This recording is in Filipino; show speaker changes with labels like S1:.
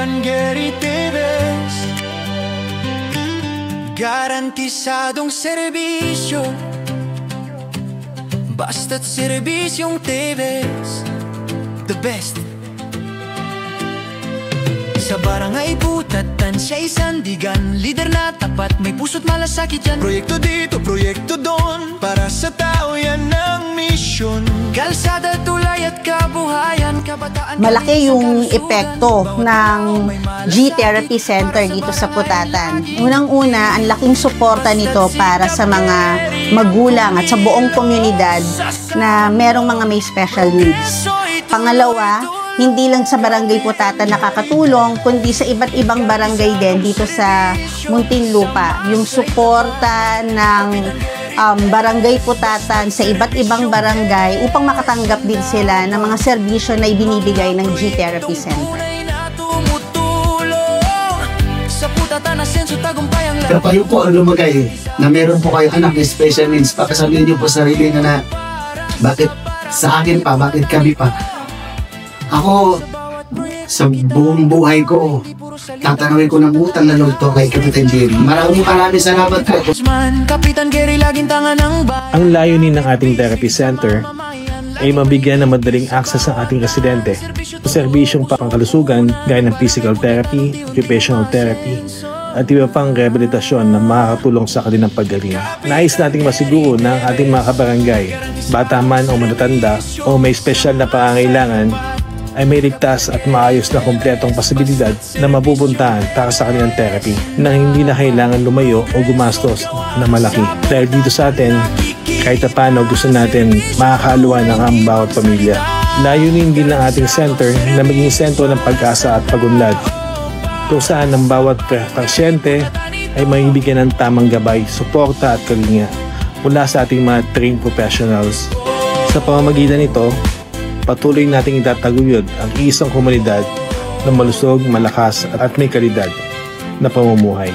S1: Kapitan Gary Teves, garantisadong serbisyo, basta't serbisyong Teves, the best. Sa barangay Butatan, siya'y sandigan, lider na tapat, may puso't malasakit yan. Proyekto dito, proyekto doon, para sa tao yan ang misyon. Kalsada, tulay at kabuhayan, kabataan.
S2: Malaki yung epekto ng G-Therapy Center dito sa Putatan. Unang-una, ang laking suporta nito para sa mga magulang at sa buong komunidad na merong mga may special needs. Pangalawa, hindi lang sa Barangay Putatan nakakatulong, kundi sa iba't ibang barangay din dito sa Muntinlupa. Yung suporta ng Barangay Putatan sa iba't ibang barangay upang makatanggap din sila ng mga serbisyo na ibinibigay ng G-Therapy Center.
S3: Pero kayo po ang lumagay na meron po kayo anak na special needs, pakasabihin niyo po sarili na bakit sa akin pa, bakit kami pa. Ako, sa buong buhay ko, tatanawin ko ng utang na loob to kay Kapitan Gary. Maraming salamat po.
S4: Ang layunin ng ating therapy center ay mabigyan ng madaling access ang ating residente sa serbisyong pangkalusugan gaya ng physical therapy, occupational therapy, at iba pang rehabilitasyon na makakatulong sa kanilang paggaling. Nais nating masiguro na ang ating mga kabarangay, bata man o matatanda o may special na pangangailangan, ay may ligtas at maayos na kumpletong posibilidad na mapupuntahan para sa kanilang therapy na hindi na kailangan lumayo o gumastos na malaki. Dahil dito sa atin, kahit paano gusto natin makakaluwa ng ang bawat pamilya. Layunin din ng ating center na maging sentro ng pag-asa at pag-unlad, kung saan ang bawat pasyente ay maibigyan ng tamang gabay, suporta at kalinga mula sa ating mga trained professionals. Sa pamamagitan nito, patuloy nating itataguyod ang isang komunidad na malusog, malakas at may kalidad na pamumuhay.